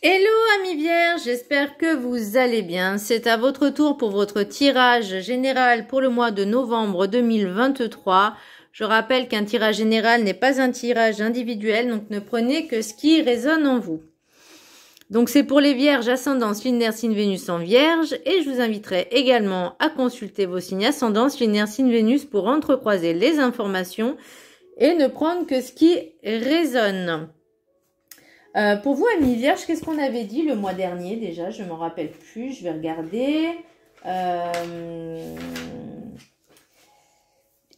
Hello amis vierges, j'espère que vous allez bien. C'est à votre tour pour votre tirage général pour le mois de novembre 2023. Je rappelle qu'un tirage général n'est pas un tirage individuel, donc ne prenez que ce qui résonne en vous. Donc c'est pour les vierges ascendance lunaire signe Vénus en vierge et je vous inviterai également à consulter vos signes ascendance lunaire signe Vénus pour entrecroiser les informations et ne prendre que ce qui résonne. Pour vous, amis vierges, qu'est-ce qu'on avait dit le mois dernier déjà? Je ne m'en rappelle plus, je vais regarder.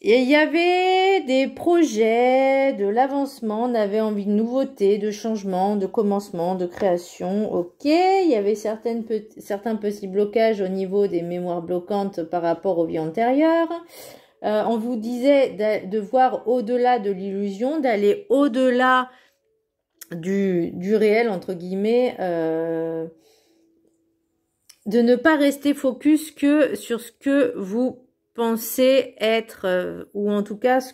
Et il y avait des projets, de l'avancement, on avait envie de nouveautés, de changements, de commencement, de création. Ok, il y avait certains petits blocages au niveau des mémoires bloquantes par rapport aux vies antérieures. On vous disait de voir au-delà de l'illusion, d'aller au-delà du réel, entre guillemets, de ne pas rester focus que sur ce que vous pensez être, ou en tout cas ce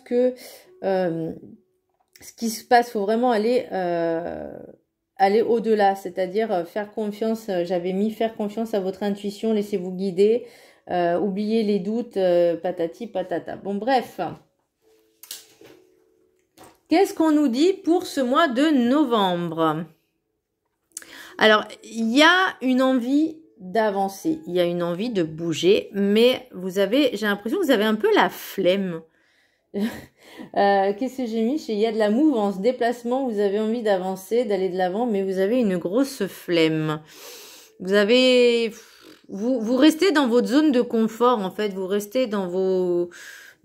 qui se passe. Faut vraiment aller au-delà, c'est-à-dire faire confiance, j'avais mis faire confiance à votre intuition, laissez-vous guider, oubliez les doutes, patati patata. Bon bref. Qu'est-ce qu'on nous dit pour ce mois de novembre? Alors, il y a une envie d'avancer, il y a une envie de bouger, mais j'ai l'impression que vous avez un peu la flemme. Qu'est-ce que j'ai mis? Il y a de la mouvance, déplacement, vous avez envie d'avancer, d'aller de l'avant, mais vous avez une grosse flemme. Vous restez dans votre zone de confort, en fait, vous restez dans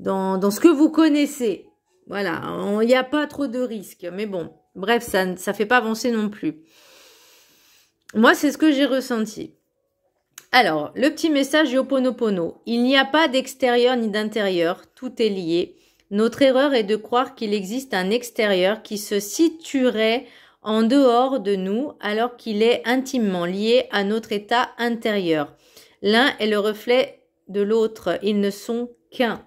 ce que vous connaissez. Voilà, il n'y a pas trop de risques. Mais bon, bref, ça ne fait pas avancer non plus. Moi, c'est ce que j'ai ressenti. Alors, le petit message Ho'oponopono. Il n'y a pas d'extérieur ni d'intérieur. Tout est lié. Notre erreur est de croire qu'il existe un extérieur qui se situerait en dehors de nous alors qu'il est intimement lié à notre état intérieur. L'un est le reflet de l'autre. Ils ne sont qu'un.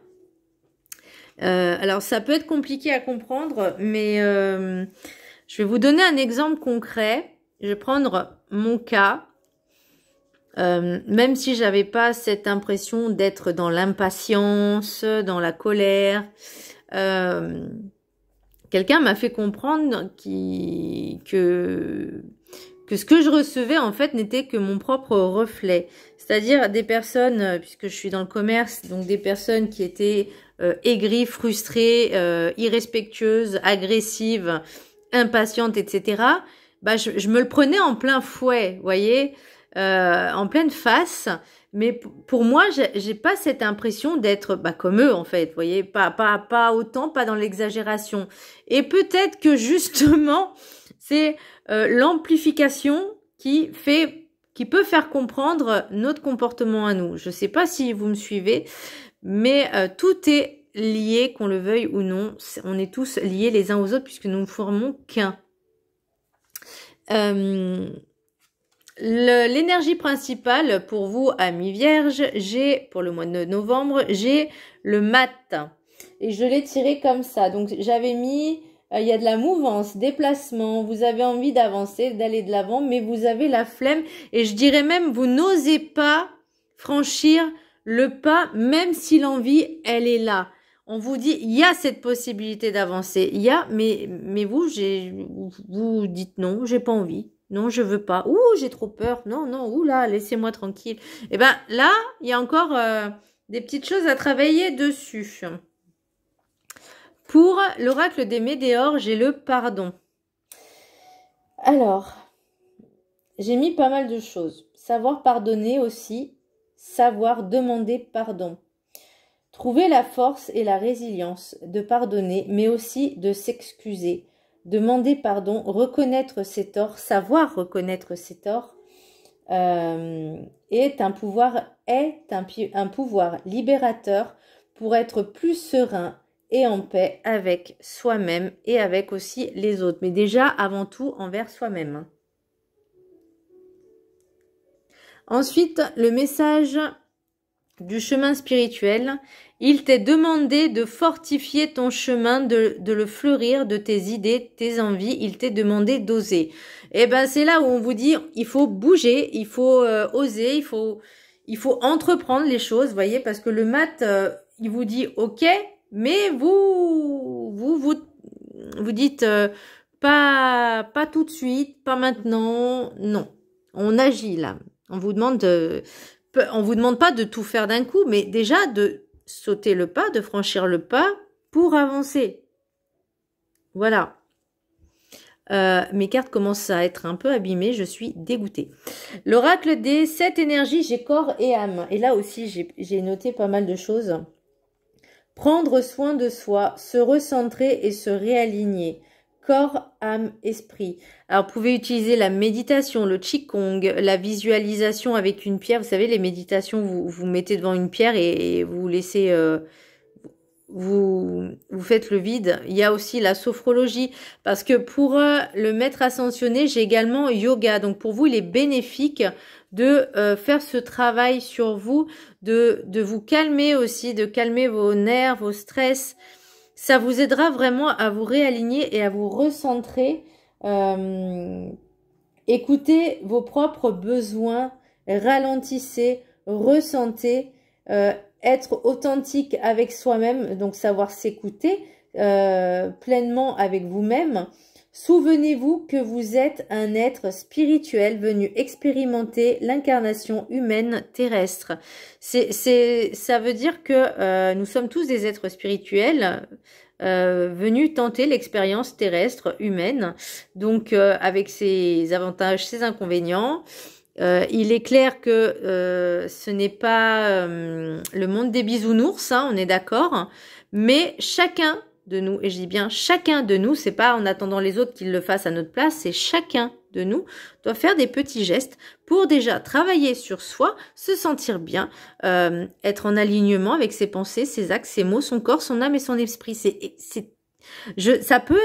Alors ça peut être compliqué à comprendre, mais je vais vous donner un exemple concret. Je vais prendre mon cas. Même si j'avais pas cette impression d'être dans l'impatience, dans la colère, quelqu'un m'a fait comprendre que ce que je recevais en fait n'était que mon propre reflet. C'est-à-dire des personnes, puisque je suis dans le commerce, donc des personnes qui étaient aigries, frustrées, irrespectueuses, agressives, impatientes, etc. Bah, je me le prenais en plein fouet, vous voyez, en pleine face. Mais pour moi, j'ai pas cette impression d'être comme eux, en fait, vous voyez, pas autant, pas dans l'exagération. Et peut-être que justement, c'est l'amplification qui peut faire comprendre notre comportement à nous. Je sais pas si vous me suivez, mais tout est lié, qu'on le veuille ou non. On est tous liés les uns aux autres puisque nous ne formons qu'un. L'énergie principale pour vous, amis vierges, pour le mois de novembre, j'ai le mat. Et je l'ai tiré comme ça. Donc, j'avais mis, il y a de la mouvance, déplacement, vous avez envie d'avancer, d'aller de l'avant, mais vous avez la flemme. Et je dirais même, vous n'osez pas franchir le pas, même si l'envie, elle est là. On vous dit, il y a cette possibilité d'avancer. Il y a, mais vous dites non, j'ai pas envie. Non, je veux pas. Ouh, j'ai trop peur. Non, non, ouh là, laissez-moi tranquille. Et ben là, il y a encore des petites choses à travailler dessus. Pour l'oracle des Médéors, j'ai le pardon. Alors, j'ai mis pas mal de choses. Savoir pardonner aussi, savoir demander pardon. Trouver la force et la résilience de pardonner, mais aussi de s'excuser. Demander pardon, reconnaître ses torts, savoir reconnaître ses torts est un pouvoir libérateur pour être plus serein et en paix avec soi-même et avec aussi les autres. Mais déjà, avant tout, envers soi-même. Ensuite, le message du chemin spirituel. Il t'est demandé de fortifier ton chemin, de le fleurir de tes idées, tes envies. Il t'est demandé d'oser. Et ben c'est là où on vous dit, il faut bouger, il faut oser, il faut entreprendre les choses, voyez, parce que le mat, il vous dit ok, mais vous dites pas tout de suite, pas maintenant, non. On agit là. On vous demande pas de tout faire d'un coup, mais déjà de sauter le pas, de franchir le pas pour avancer. Voilà. Mes cartes commencent à être un peu abîmées, je suis dégoûtée. L'oracle des 7 énergies, j'ai corps et âme. Et là aussi, j'ai noté pas mal de choses. Prendre soin de soi, se recentrer et se réaligner. Corps, âme, esprit. Alors, vous pouvez utiliser la méditation, le qigong, la visualisation avec une pierre. Vous savez, les méditations, vous mettez devant une pierre et vous laissez... vous faites le vide. Il y a aussi la sophrologie, parce que pour le maître ascensionné, j'ai également yoga. Donc pour vous, il est bénéfique de faire ce travail sur vous, de vous calmer aussi, de calmer vos nerfs, vos stress. Ça vous aidera vraiment à vous réaligner et à vous recentrer. Écoutez vos propres besoins, ralentissez, ressentez, être authentique avec soi-même, donc savoir s'écouter pleinement avec vous-même. Souvenez-vous que vous êtes un être spirituel venu expérimenter l'incarnation humaine terrestre. Ça veut dire que nous sommes tous des êtres spirituels venus tenter l'expérience terrestre humaine, donc avec ses avantages, ses inconvénients. Il est clair que ce n'est pas le monde des bisounours, hein, on est d'accord, mais chacun de nous, et je dis bien chacun de nous, c'est pas en attendant les autres qu'ils le fassent à notre place, c'est chacun de nous doit faire des petits gestes pour déjà travailler sur soi, se sentir bien, être en alignement avec ses pensées, ses actes, ses mots, son corps, son âme et son esprit. Ça peut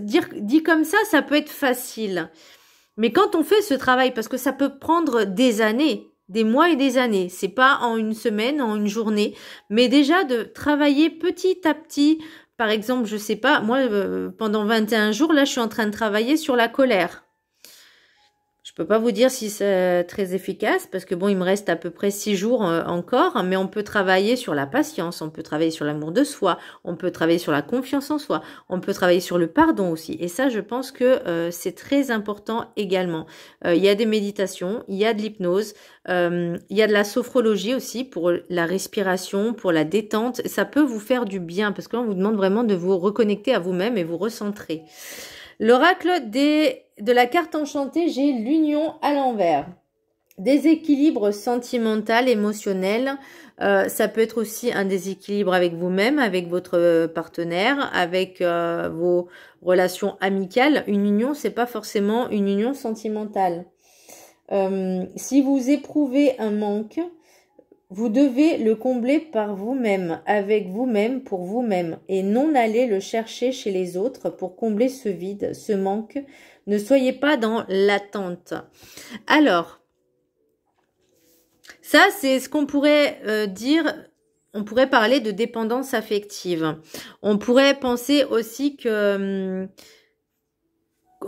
dit comme ça peut être facile. Mais quand on fait ce travail, parce que ça peut prendre des années, des mois et des années, c'est pas en une semaine, en une journée, mais déjà de travailler petit à petit. Par exemple, je sais pas, moi, pendant 21 jours, là, je suis en train de travailler sur la colère. Je peux pas vous dire si c'est très efficace, parce que bon, il me reste à peu près 6 jours encore, mais on peut travailler sur la patience, on peut travailler sur l'amour de soi, on peut travailler sur la confiance en soi, on peut travailler sur le pardon aussi. Et ça, je pense que c'est très important également. Il y a des méditations, il y a de l'hypnose, il y a de la sophrologie aussi pour la respiration, pour la détente. Ça peut vous faire du bien, parce que là, on vous demande vraiment de vous reconnecter à vous-même et vous recentrer. L'oracle de la carte enchantée, j'ai l'union à l'envers. Déséquilibre sentimental, émotionnel. Ça peut être aussi un déséquilibre avec vous-même, avec votre partenaire, avec vos relations amicales. Une union, c'est pas forcément une union sentimentale. Si vous éprouvez un manque, vous devez le combler par vous-même, avec vous-même, pour vous-même, et non aller le chercher chez les autres pour combler ce vide, ce manque. Ne soyez pas dans l'attente. Alors, ça, c'est ce qu'on pourrait dire, on pourrait parler de dépendance affective. On pourrait penser aussi que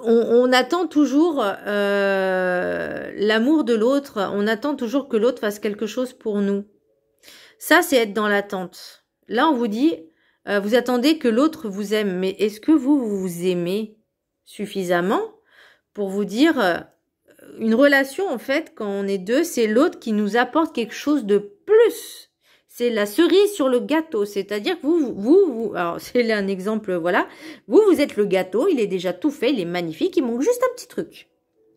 on attend toujours l'amour de l'autre, on attend toujours que l'autre fasse quelque chose pour nous. Ça, c'est être dans l'attente. Là, on vous dit, vous attendez que l'autre vous aime, mais est-ce que vous aimez suffisamment pour vous dire, une relation, en fait, quand on est deux, c'est l'autre qui nous apporte quelque chose de plus. C'est la cerise sur le gâteau, c'est-à-dire que vous, alors c'est un exemple, voilà, vous êtes le gâteau, il est déjà tout fait, il est magnifique, il manque juste un petit truc.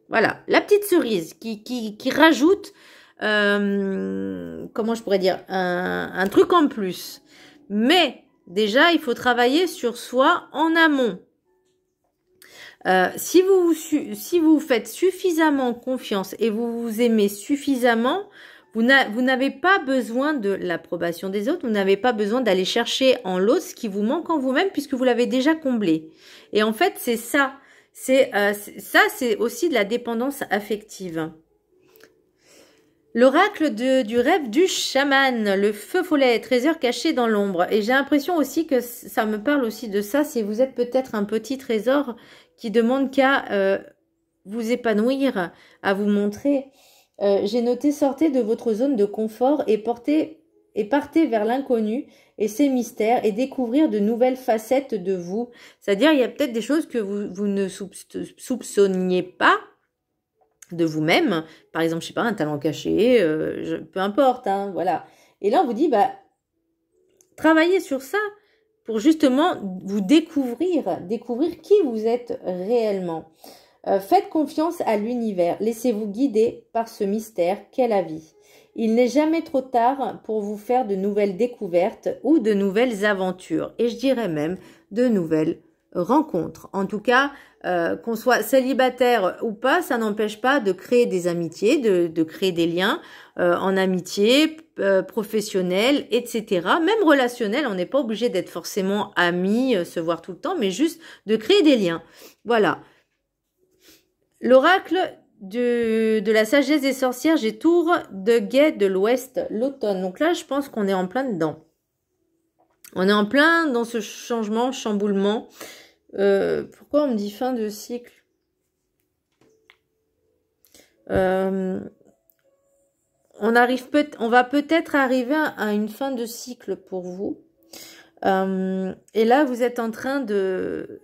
Voilà, la petite cerise qui rajoute, comment je pourrais dire, un truc en plus. Mais déjà, il faut travailler sur soi en amont. Si vous faites suffisamment confiance et vous vous aimez suffisamment, vous n'avez pas besoin de l'approbation des autres, vous n'avez pas besoin d'aller chercher en l'autre ce qui vous manque en vous-même puisque vous l'avez déjà comblé. Et en fait, c'est ça. C'est aussi de la dépendance affective. L'oracle du rêve du chaman, le feu follet, trésor caché dans l'ombre. Et j'ai l'impression aussi que ça me parle aussi de ça, si vous êtes peut-être un petit trésor qui demande qu'à vous épanouir, à vous montrer. J'ai noté, sortez de votre zone de confort et partez vers l'inconnu et ses mystères et découvrir de nouvelles facettes de vous. C'est-à-dire, il y a peut-être des choses que vous ne soupçonniez pas de vous-même. Par exemple, je sais pas, un talent caché, peu importe, hein, voilà. Et là, on vous dit, bah, travaillez sur ça pour justement vous découvrir qui vous êtes réellement. Faites confiance à l'univers. Laissez-vous guider par ce mystère qu'est la vie. Il n'est jamais trop tard pour vous faire de nouvelles découvertes ou de nouvelles aventures. Et je dirais même de nouvelles rencontres. En tout cas, qu'on soit célibataire ou pas, ça n'empêche pas de créer des amitiés, de créer des liens en amitié, professionnelle, etc. Même relationnel, on n'est pas obligé d'être forcément amis, se voir tout le temps, mais juste de créer des liens. Voilà. L'oracle de la sagesse des sorcières, j'ai tour de guet de l'ouest, l'automne. Donc là, je pense qu'on est en plein dedans. On est en plein dans ce changement, chamboulement. Pourquoi on me dit fin de cycle? On va peut-être arriver à une fin de cycle pour vous. Et là, vous êtes en train de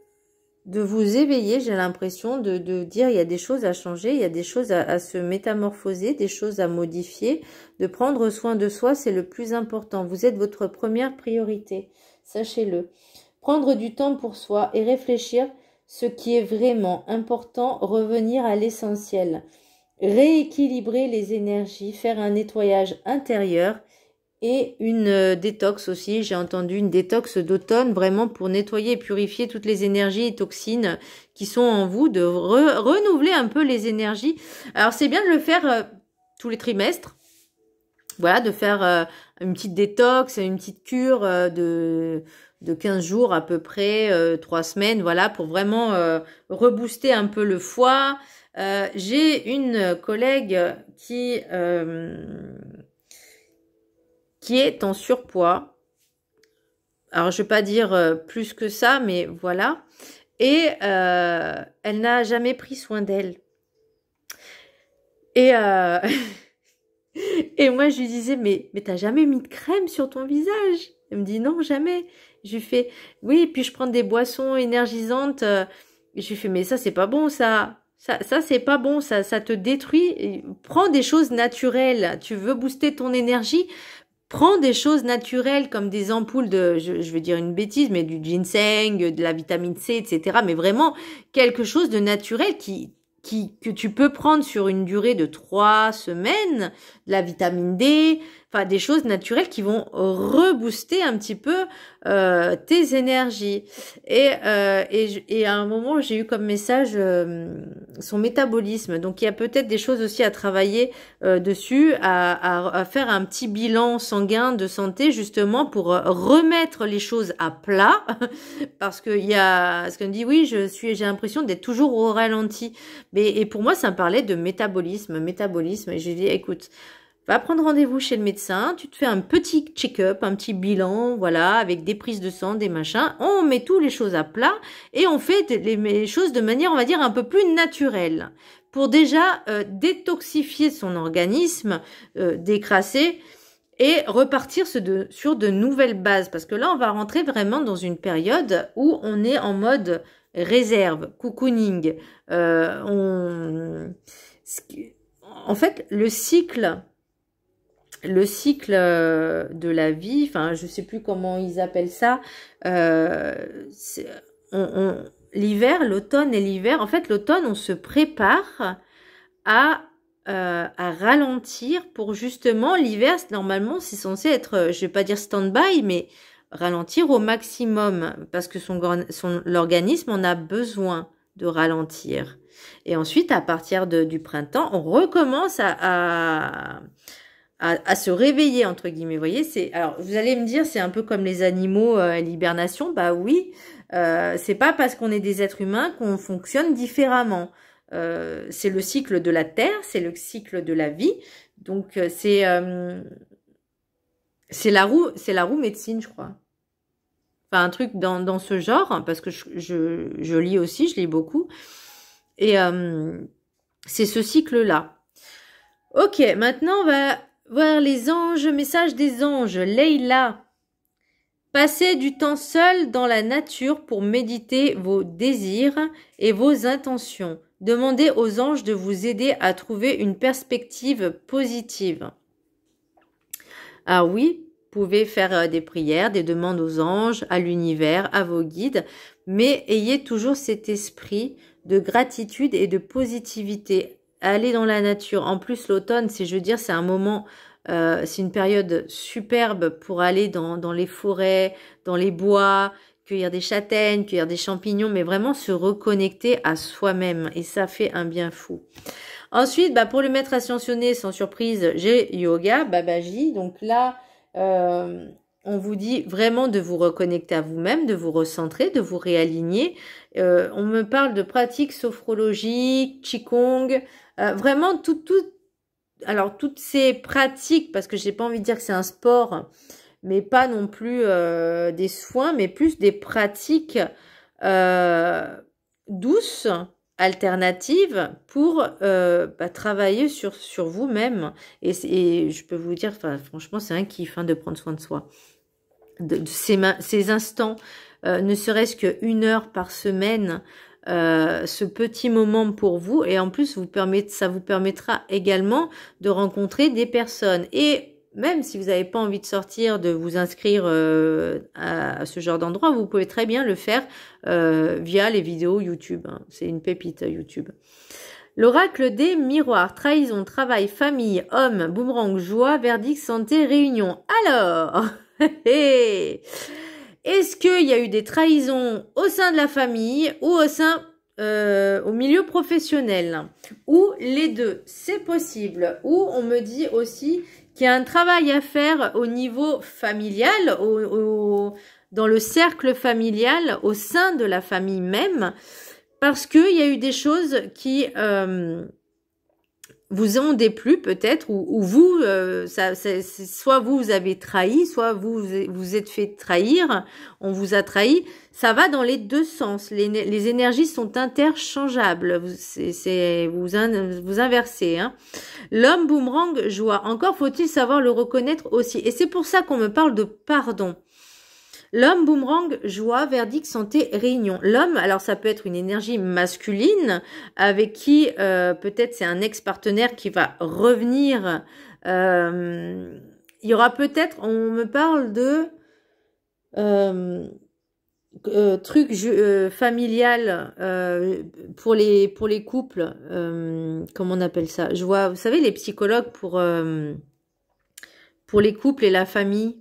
vous éveiller, j'ai l'impression, de dire il y a des choses à changer, il y a des choses à se métamorphoser, des choses à modifier, de prendre soin de soi, c'est le plus important. Vous êtes votre première priorité, sachez-le. Prendre du temps pour soi et réfléchir ce qui est vraiment important, revenir à l'essentiel. Rééquilibrer les énergies, faire un nettoyage intérieur et une détox aussi. J'ai entendu une détox d'automne vraiment pour nettoyer et purifier toutes les énergies et toxines qui sont en vous, de renouveler un peu les énergies. Alors c'est bien de le faire tous les trimestres. Voilà, de faire une petite détox, une petite cure de 15 jours à peu près, 3 semaines, voilà, pour vraiment rebooster un peu le foie. J'ai une collègue qui est en surpoids. Alors, je vais pas dire plus que ça, mais voilà. Et elle n'a jamais pris soin d'elle. Et et moi, je lui disais, mais t'as jamais mis de crème sur ton visage? Elle me dit, non, jamais. Je lui fais, oui, puis je prends des boissons énergisantes. Je lui fais, mais ça, c'est pas bon, ça. Ça c'est pas bon, ça te détruit. Prends des choses naturelles. Tu veux booster ton énergie? Prends des choses naturelles comme des ampoules de, je vais dire une bêtise, mais du ginseng, de la vitamine C, etc. Mais vraiment quelque chose de naturel que tu peux prendre sur une durée de 3 semaines, de la vitamine D, enfin des choses naturelles qui vont rebooster un petit peu tes énergies. Et à un moment, j'ai eu comme message son métabolisme. Donc il y a peut-être des choses aussi à travailler dessus, à faire un petit bilan sanguin de santé justement pour remettre les choses à plat. Parce que il y a ce qu'on dit, oui, j'ai l'impression d'être toujours au ralenti. Et pour moi, ça me parlait de métabolisme. Et j'ai dit, écoute, va prendre rendez-vous chez le médecin, tu te fais un petit check-up, un petit bilan, voilà, avec des prises de sang, des machins. On met toutes les choses à plat et on fait les choses de manière, on va dire, un peu plus naturelle. Pour déjà détoxifier son organisme, décrasser et repartir sur de nouvelles bases. Parce que là, on va rentrer vraiment dans une période où on est en mode réserve, cocooning. En fait, le cycle de la vie, enfin, je sais plus comment ils appellent ça, l'hiver, l'automne et l'hiver. En fait, l'automne, on se prépare à ralentir pour justement, l'hiver, normalement, c'est censé être, je vais pas dire stand-by, mais ralentir au maximum parce que l'organisme en a besoin de ralentir. Et ensuite, à partir du printemps, on recommence à se réveiller, entre guillemets. Vous voyez, alors, vous allez me dire, c'est un peu comme les animaux à l'hibernation. Bah oui, c'est pas parce qu'on est des êtres humains qu'on fonctionne différemment. c'est le cycle de la Terre, c'est le cycle de la vie. Donc, c'est la roue médecine, je crois. Enfin, un truc dans ce genre, parce que je lis aussi, je lis beaucoup. Et c'est ce cycle-là. Ok, maintenant, on va voir les anges, message des anges. Leïla, passez du temps seul dans la nature pour méditer vos désirs et vos intentions. Demandez aux anges de vous aider à trouver une perspective positive. Ah oui, vous pouvez faire des prières, des demandes aux anges, à l'univers, à vos guides, mais ayez toujours cet esprit de gratitude et de positivité. Allez dans la nature. En plus, l'automne, c'est un moment, c'est une période superbe pour aller dans les forêts, dans les bois, cueillir des châtaignes, cueillir des champignons, mais vraiment se reconnecter à soi-même. Et ça fait un bien fou. Ensuite, pour le maître ascensionné, sans surprise, j'ai yoga, Babaji. Donc là, on vous dit vraiment de vous reconnecter à vous-même, de vous recentrer, de vous réaligner. On me parle de pratiques sophrologiques, Qigong, vraiment alors toutes ces pratiques, parce que j'ai pas envie de dire que c'est un sport, mais pas non plus des soins, mais plus des pratiques douces, alternatives pour travailler sur vous-même. Et je peux vous dire, franchement, c'est un kiff de prendre soin de soi. De ces instants, ne serait-ce qu'1 heure par semaine, ce petit moment pour vous. Et en plus, ça vous permettra également de rencontrer des personnes. Et même si vous n'avez pas envie de sortir, de vous inscrire à ce genre d'endroit, vous pouvez très bien le faire via les vidéos YouTube. C'est une pépite YouTube. L'oracle des miroirs, trahison, travail, famille, homme, boomerang, joie, verdict, santé, réunion. Alors, est-ce qu'il y a eu des trahisons au sein de la famille ou au milieu professionnel? Ou les deux, c'est possible. Ou on me dit aussi qu'il y a un travail à faire au niveau familial, dans le cercle familial, au sein de la famille même, parce qu'il y a eu des choses qui vous ont déplu peut-être, ou vous, soit vous avez trahi, soit vous êtes fait trahir, on vous a trahi. Ça va dans les deux sens. Les énergies sont interchangeables. Vous inversez. L'homme boomerang joie. Encore faut-il savoir le reconnaître aussi. Et c'est pour ça qu'on me parle de pardon. L'homme boomerang, joie, verdict, santé, réunion. L'homme, alors ça peut être une énergie masculine avec qui peut-être c'est un ex-partenaire qui va revenir. Il y aura peut-être, on me parle de truc familial pour les couples. Comment on appelle ça? Je vois, vous savez, les psychologues pour les couples et la famille.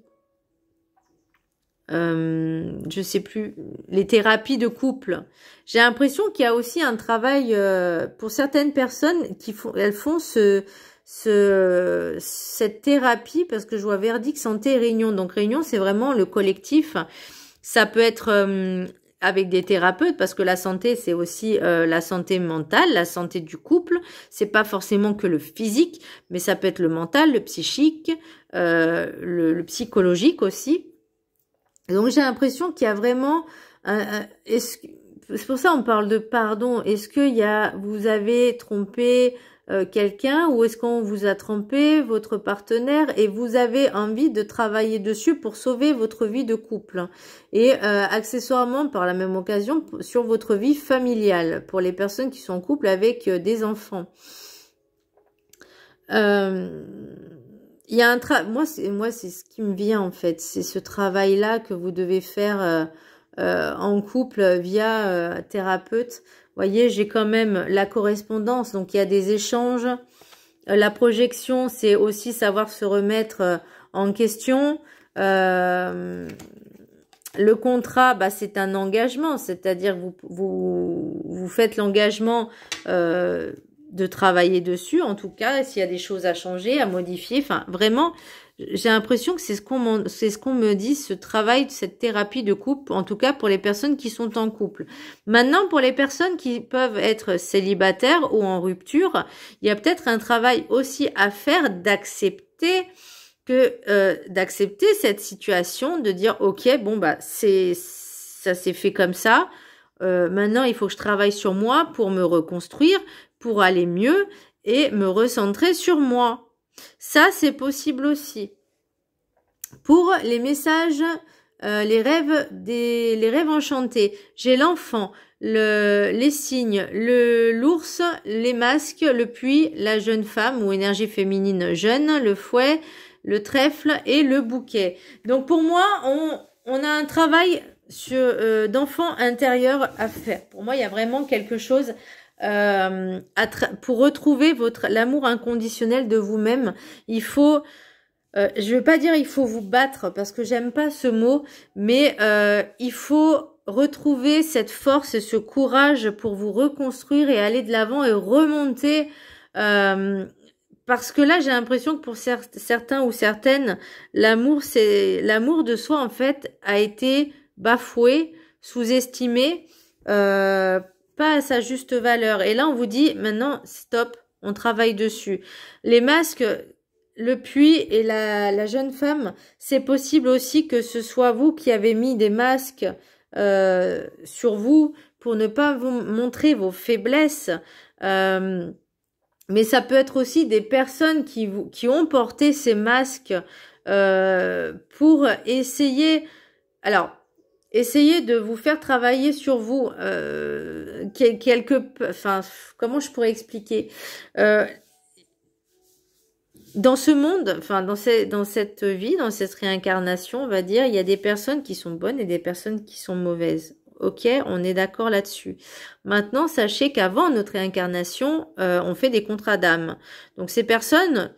Je sais plus, les thérapies de couple. J'ai l'impression qu'il y a aussi un travail pour certaines personnes elles font cette thérapie parce que je vois verdict, santé, réunion. Donc réunion, c'est vraiment le collectif. Ça peut être avec des thérapeutes parce que la santé, c'est aussi la santé mentale, la santé du couple. C'est pas forcément que le physique, mais ça peut être le mental, le psychique, le psychologique aussi. Donc j'ai l'impression qu'il y a vraiment, c'est pour ça on parle de pardon. Est-ce que vous avez trompé quelqu'un ou est-ce qu'on vous a trompé votre partenaire et vous avez envie de travailler dessus pour sauver votre vie de couple et accessoirement par la même occasion sur votre vie familiale pour les personnes qui sont en couple avec des enfants. Il y a moi c'est ce qui me vient en fait, c'est ce travail-là que vous devez faire en couple via thérapeute. Vous voyez, j'ai quand même la correspondance, donc il y a des échanges. La projection, c'est aussi savoir se remettre en question. Le contrat, c'est un engagement, c'est-à-dire vous faites l'engagement de travailler dessus, en tout cas, s'il y a des choses à changer, à modifier. Enfin, vraiment, j'ai l'impression que c'est ce qu'on me dit, ce travail, cette thérapie de couple, en tout cas pour les personnes qui sont en couple. Maintenant, pour les personnes qui peuvent être célibataires ou en rupture, il y a peut-être un travail aussi à faire d'accepter cette situation, de dire ok, bon bah ça s'est fait comme ça. Maintenant, il faut que je travaille sur moi pour me reconstruire, pour aller mieux et me recentrer sur moi. Ça, c'est possible aussi. Pour les messages, les rêves enchantés, j'ai l'enfant, les signes, l'ours, les masques, le puits, la jeune femme ou énergie féminine jeune, le fouet, le trèfle et le bouquet. Donc pour moi, on a un travail d'enfant intérieur à faire. Pour moi, il y a vraiment quelque chose pour retrouver l'amour inconditionnel de vous-même. Il faut, je veux pas dire il faut vous battre parce que j'aime pas ce mot, mais il faut retrouver cette force et ce courage pour vous reconstruire et aller de l'avant et remonter. Parce que là, j'ai l'impression que pour certains ou certaines, l'amour de soi en fait a été bafoué, sous-estimé, pas à sa juste valeur. Et là, on vous dit maintenant, stop, on travaille dessus. Les masques, le puits et la jeune femme, c'est possible aussi que ce soit vous qui avez mis des masques sur vous pour ne pas vous montrer vos faiblesses. Mais ça peut être aussi des personnes qui ont porté ces masques pour essayer... Alors, essayez de vous faire travailler sur vous enfin, comment je pourrais expliquer dans ce monde, enfin dans cette vie, dans cette réincarnation, on va dire, il y a des personnes qui sont bonnes et des personnes qui sont mauvaises. Ok, on est d'accord là-dessus. Maintenant, sachez qu'avant notre réincarnation, on fait des contrats d'âme. Donc ces personnes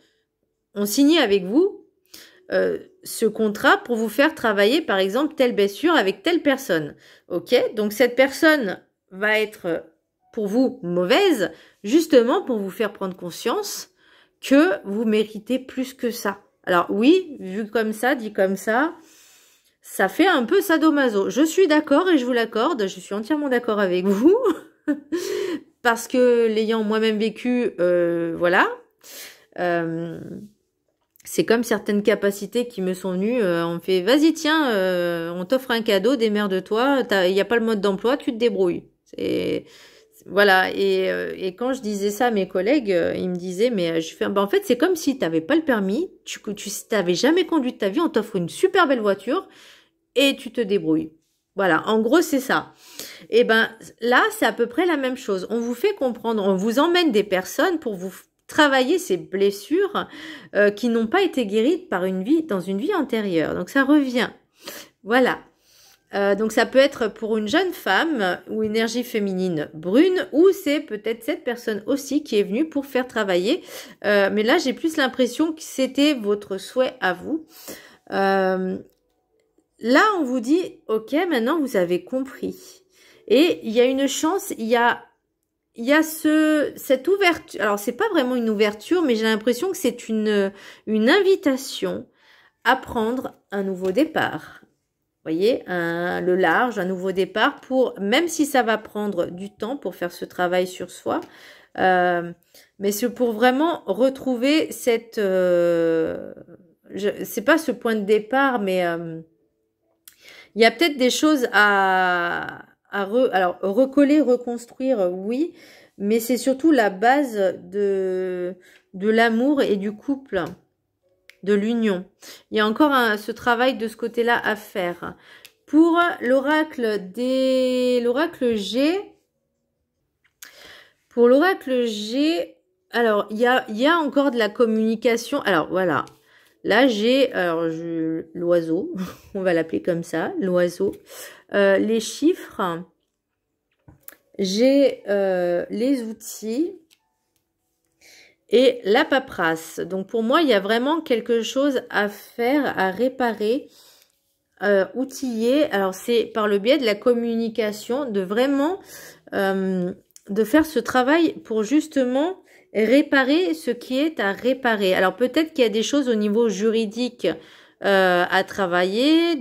ont signé avec vous ce contrat pour vous faire travailler, par exemple, telle blessure avec telle personne. Ok, donc cette personne va être pour vous mauvaise, justement pour vous faire prendre conscience que vous méritez plus que ça. Alors oui, vu comme ça, dit comme ça fait un peu sadomaso. Je suis d'accord et je vous l'accorde, je suis entièrement d'accord avec vous, parce que l'ayant moi-même vécu, voilà, c'est comme certaines capacités qui me sont venues, on me fait, vas-y tiens, on t'offre un cadeau, démerde-toi, il n'y a pas le mode d'emploi, tu te débrouilles. Voilà, et quand je disais ça à mes collègues, ils me disaient, mais je fais, bah en fait c'est comme si tu n'avais pas le permis, tu t'avais jamais conduit de ta vie, on t'offre une super belle voiture et tu te débrouilles. Voilà, en gros c'est ça. Et ben là c'est à peu près la même chose. On vous fait comprendre, on vous emmène des personnes pour vous travailler ces blessures qui n'ont pas été guéries dans une vie antérieure. Donc ça revient. Voilà. Donc ça peut être pour une jeune femme ou énergie féminine brune, ou c'est peut-être cette personne aussi qui est venue pour faire travailler. Mais là, j'ai plus l'impression que c'était votre souhait à vous. Là, on vous dit, ok, maintenant vous avez compris. Et il y a une chance, il y a cette ouverture. Alors, c'est pas vraiment une ouverture, mais j'ai l'impression que c'est une invitation à prendre un nouveau départ. Vous voyez, le large, un nouveau départ pour, même si ça va prendre du temps pour faire ce travail sur soi, mais c'est pour vraiment retrouver cette, c'est pas ce point de départ, mais il y a peut-être des choses alors recoller, reconstruire, oui, mais c'est surtout la base de l'amour et du couple, de l'union. Il y a encore ce travail de ce côté-là à faire. Pour l'oracle G, pour l'oracle G, alors il y a encore de la communication. Alors voilà, là j'ai l'oiseau, on va l'appeler comme ça, l'oiseau. Les chiffres, j'ai les outils et la paperasse. Donc pour moi, il y a vraiment quelque chose à faire, à réparer, outiller. Alors c'est par le biais de la communication, de vraiment de faire ce travail pour justement réparer ce qui est à réparer. Alors peut-être qu'il y a des choses au niveau juridique à travailler,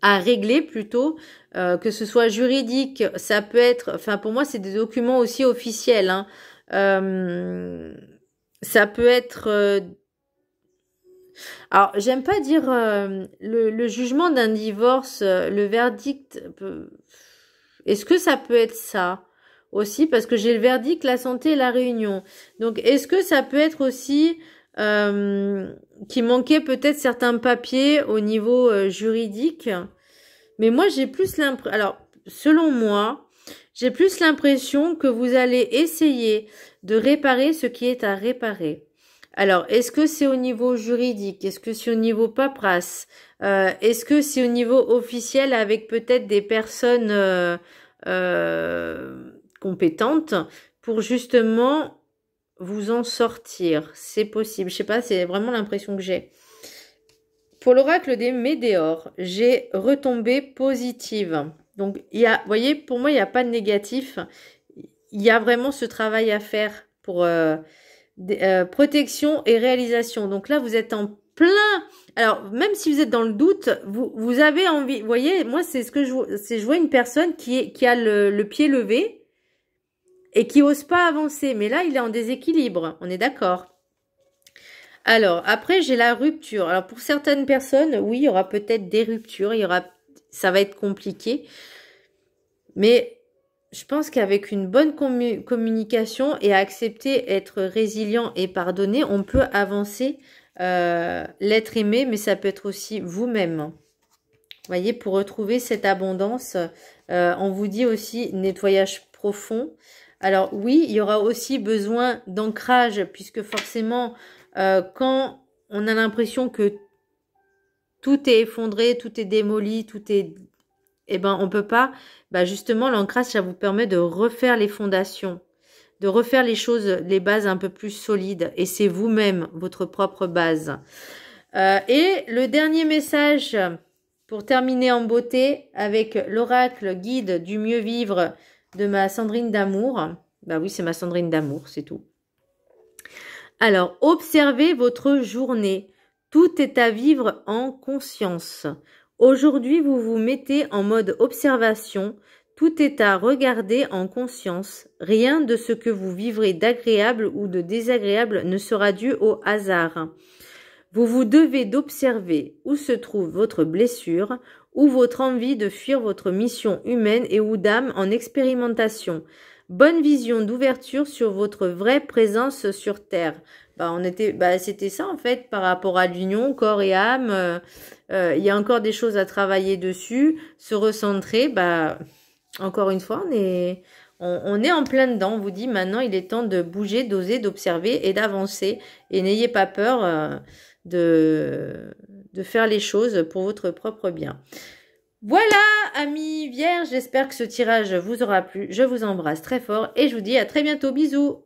à régler plutôt, que ce soit juridique, ça peut être, enfin pour moi c'est des documents aussi officiels, hein. Ça peut être, alors j'aime pas dire le jugement d'un divorce, le verdict, est-ce que ça peut être ça aussi, parce que j'ai le verdict, la santé et la réunion. Donc est-ce que ça peut être aussi qu'il manquait peut-être certains papiers au niveau juridique? Mais moi, j'ai plus l'impression... Alors, selon moi, j'ai plus l'impression que vous allez essayer de réparer ce qui est à réparer. Alors, est-ce que c'est au niveau juridique? Est-ce que c'est au niveau paperasse? Est-ce que c'est au niveau officiel avec peut-être des personnes compétentes pour justement vous en sortir? C'est possible. Je sais pas, c'est vraiment l'impression que j'ai. Pour l'oracle des météores, j'ai retombé positive. Donc, vous voyez, pour moi, il n'y a pas de négatif. Il y a vraiment ce travail à faire pour protection et réalisation. Donc là, vous êtes en plein. Alors, même si vous êtes dans le doute, vous avez envie. Vous voyez, moi, c'est ce que je vois. Je vois une personne qui a le pied levé et qui n'ose pas avancer. Mais là, il est en déséquilibre. On est d'accord? Alors, après, j'ai la rupture. Alors, pour certaines personnes, oui, il y aura peut-être des ruptures. Ça va être compliqué. Mais je pense qu'avec une bonne communication et accepter être résilient et pardonner, on peut avancer, l'être aimé, mais ça peut être aussi vous-même. Vous voyez, pour retrouver cette abondance, on vous dit aussi nettoyage profond. Alors oui, il y aura aussi besoin d'ancrage, puisque forcément, quand on a l'impression que tout est effondré, tout est démoli, tout est... Eh ben, on peut pas. Bah, justement, l'ancrage, ça vous permet de refaire les fondations, de refaire les choses, les bases un peu plus solides. Et c'est vous-même, votre propre base. Et le dernier message, pour terminer en beauté, avec l'oracle guide du mieux vivre de ma Sandrine d'amour. Bah oui, c'est ma Sandrine d'amour, c'est tout. Alors, observez votre journée. Tout est à vivre en conscience. Aujourd'hui, vous vous mettez en mode observation. Tout est à regarder en conscience. Rien de ce que vous vivrez d'agréable ou de désagréable ne sera dû au hasard. Vous vous devez d'observer où se trouve votre blessure, ou votre envie de fuir votre mission humaine et ou d'âme en expérimentation. Bonne vision d'ouverture sur votre vraie présence sur Terre. C'était ça en fait par rapport à l'union corps et âme. Il y a encore des choses à travailler dessus, se recentrer. Encore une fois, on est en plein dedans. On vous dit maintenant, il est temps de bouger, d'oser, d'observer et d'avancer. Et n'ayez pas peur de faire les choses pour votre propre bien. Voilà, amis vierges, j'espère que ce tirage vous aura plu. Je vous embrasse très fort et je vous dis à très bientôt. Bisous!